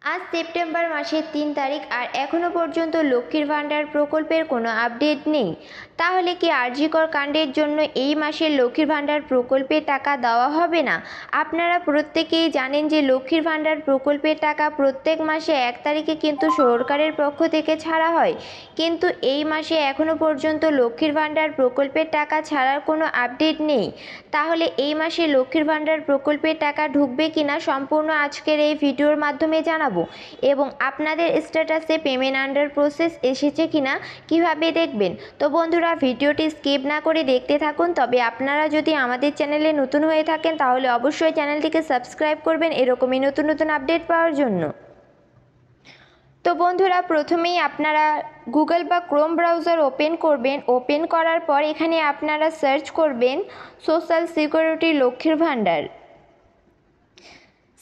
আজ সেপ্টেম্বর মাসের ৩ তারিখ আর এখনও পর্যন্ত লক্ষ্মীর ভাণ্ডার প্রকল্পের কোনো আপডেট নেই। তাহলে কি আরজিকর কাণ্ডের জন্য এই মাসে লক্ষ্মীর ভাণ্ডার প্রকল্পের টাকা দেওয়া হবে না? আপনারা প্রত্যেকেই জানেন যে লক্ষ্মীর ভাণ্ডার প্রকল্পের টাকা প্রত্যেক মাসে ১ তারিখে কিন্তু সরকারের পক্ষ থেকে ছাড়া হয়, কিন্তু এই মাসে এখনও পর্যন্ত লক্ষ্মীর ভাণ্ডার প্রকল্পের টাকা ছাড়ার কোনো আপডেট নেই। তাহলে এই মাসে লক্ষ্মীর ভাণ্ডার প্রকল্পের টাকা ঢুকবে কিনা সম্পূর্ণ আজকের এই ভিডিওর মাধ্যমে জানাবো, এবং আপনাদের স্ট্যাটাসে পেমেন্ট আন্ডার প্রসেস এসেছে কিনা কিভাবে দেখবেন। তো বন্ধুরা, ভিডিওটি স্কিপ না করে দেখতে থাকুন। তবে আপনারা যদি আমাদের চ্যানেলে নতুন হয়ে থাকেন তাহলে অবশ্যই চ্যানেলটিকে সাবস্ক্রাইব করবেন এরকমই নতুন নতুন আপডেট পাওয়ার জন্য। তো বন্ধুরা, প্রথমেই আপনারা গুগল বা ক্রোম ব্রাউজার ওপেন করবেন। ওপেন করার পর এখানে আপনারা সার্চ করবেন সোশ্যাল সিকিউরিটি লক্ষ্মীর ভাণ্ডার।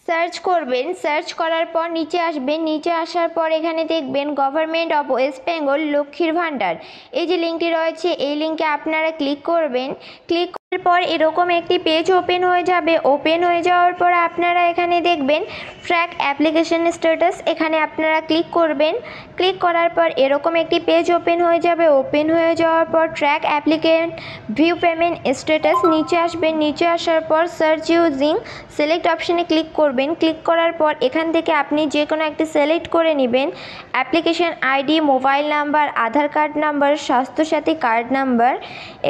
সার্চ করবেন, সার্চ করার পর নিচে আসবেন। নিচে আসার পর এখানে দেখবেন গভর্নমেন্ট অফ ওয়েস্ট বেঙ্গল লক্ষ্মীর ভাণ্ডার। এই যে লিঙ্কটি রয়েছে এই লিঙ্কে আপনারা ক্লিক করবেন। ক্লিক করার পর এরকম একটি পেজ ওপেন হয়ে যাবে। ওপেন হয়ে যাওয়ার পর আপনারা এখানে দেখবেন ট্র্যাক অ্যাপ্লিকেশন স্ট্যাটাস, এখানে আপনারা ক্লিক করবেন। ক্লিক করার পর এরকম একটি পেজ ওপেন হয়ে যাবে। ওপেন হয়ে যাওয়ার পর track applicant view payment status, নিচে আসবেন। নিচে আসার পর সার্চ ইউজিং সিলেক্ট অপশানে ক্লিক করবেন। ক্লিক করার পর এখান থেকে আপনি যে কোনো একটি সিলেক্ট করে নেবেন। Application ID, mobile number, Aadhaar card number, Swasthyasathi card number,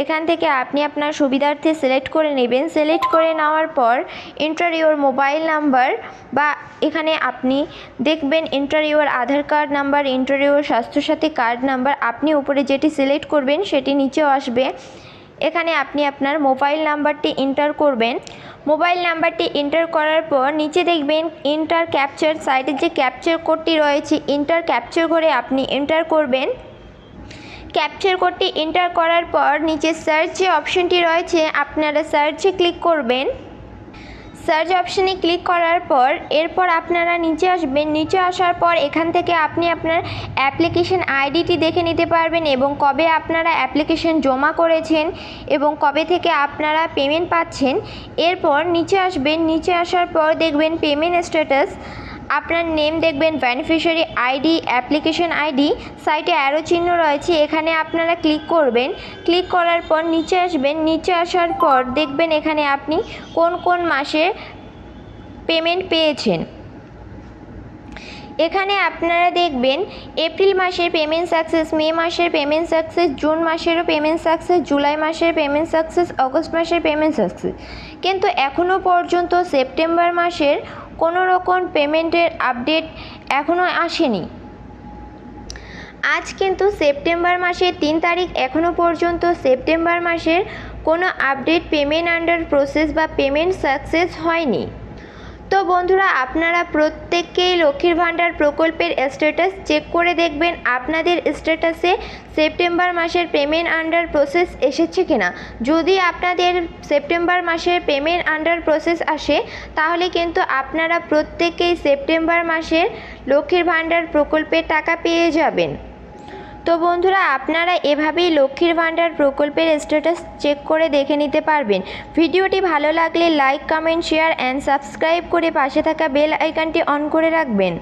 এখান থেকে আপনি আপনার সুবিধার্থে সিলেক্ট করে নেবেন। সিলেক্ট করে নেওয়ার পর এন্টার ইওর মোবাইল নাম্বার, বা এখানে আপনি দেখবেন enter your Aadhaar card number, enter your Swasthya Sathi card number, আপনি উপরে যেটি সিলেক্ট করবেন সেটি নিচেও আসবে। এখানে আপনি আপনার মোবাইল নাম্বারটি এন্টার করবেন। মোবাইল নাম্বারটি এন্টার করার পর নিচে দেখবেন এন্টার ক্যাপচার, সাইডে যে ক্যাপচার কোডটি রয়েছে এন্টার ক্যাপচার করে আপনি এন্টার করবেন। ক্যাপচার কোডটি এন্টার করার পর নিচে সার্চ যে অপশনটি রয়েছে আপনারা সার্চে ক্লিক করবেন। সার্চ অপশানে ক্লিক করার পর এরপর আপনারা নিচে আসবেন। নিচে আসার পর এখান থেকে আপনি আপনার অ্যাপ্লিকেশন আইডিটি দেখে নিতে পারবেন এবং কবে আপনারা অ্যাপ্লিকেশন জমা করেছেন এবং কবে থেকে আপনারা পেমেন্ট পাচ্ছেন। এরপর নিচে আসবেন। নিচে আসার পর দেখবেন পেমেন্ট স্ট্যাটাস, আপনার নেম দেখবেন, বেনিফিশিয়ারি আইডি, অ্যাপ্লিকেশন আইডি, সাইটে অ্যারো চিহ্ন রয়েছে এখানে আপনারা ক্লিক করবেন। ক্লিক করার পর নিচে আসবেন। নিচে আসার পর দেখবেন এখানে আপনি কোন কোন মাসে পেমেন্ট পেয়েছেন। এখানে আপনারা দেখবেন এপ্রিল মাসের পেমেন্ট সাকসেস, মে মাসের পেমেন্ট সাকসেস, জুন মাসেরও পেমেন্ট সাকসেস, জুলাই মাসের পেমেন্ট সাকসেস, অগস্ট মাসের পেমেন্ট সাকসেস, কিন্তু এখনও পর্যন্ত সেপ্টেম্বর মাসের কোনো রকম পেমেন্টের আপডেট এখনও আসেনি। আজ কিন্তু সেপ্টেম্বর মাসের ৩ তারিখ, এখনও পর্যন্ত সেপ্টেম্বর মাসের কোনো আপডেট পেমেন্ট আন্ডার প্রসেস বা পেমেন্ট সাকসেস হয়নি। তো বন্ধুরা, আপনারা প্রত্যেককেই লক্ষ্মীর ভাণ্ডার প্রকল্পের স্ট্যাটাস চেক করে দেখবেন আপনাদের স্ট্যাটাসে সেপ্টেম্বর মাসের পেমেন্ট আন্ডার প্রসেস এসেছে কিনা। যদি আপনাদের সেপ্টেম্বর মাসের পেমেন্ট আন্ডার প্রসেস আসে তাহলে কিন্তু আপনারা প্রত্যেকেই সেপ্টেম্বর মাসের লক্ষ্মীর ভাণ্ডার প্রকল্পের টাকা পেয়ে যাবেন। তো বন্ধুরা, আপনারা এভাবেই লক্ষ্মীর ভাণ্ডার প্রকল্পের স্ট্যাটাস চেক করে দেখে নিতে পারবেন। ভিডিওটি ভালো লাগলে like, comment, share and subscribe করে পাশে থাকা বেল আইকনটি অন করে রাখবেন।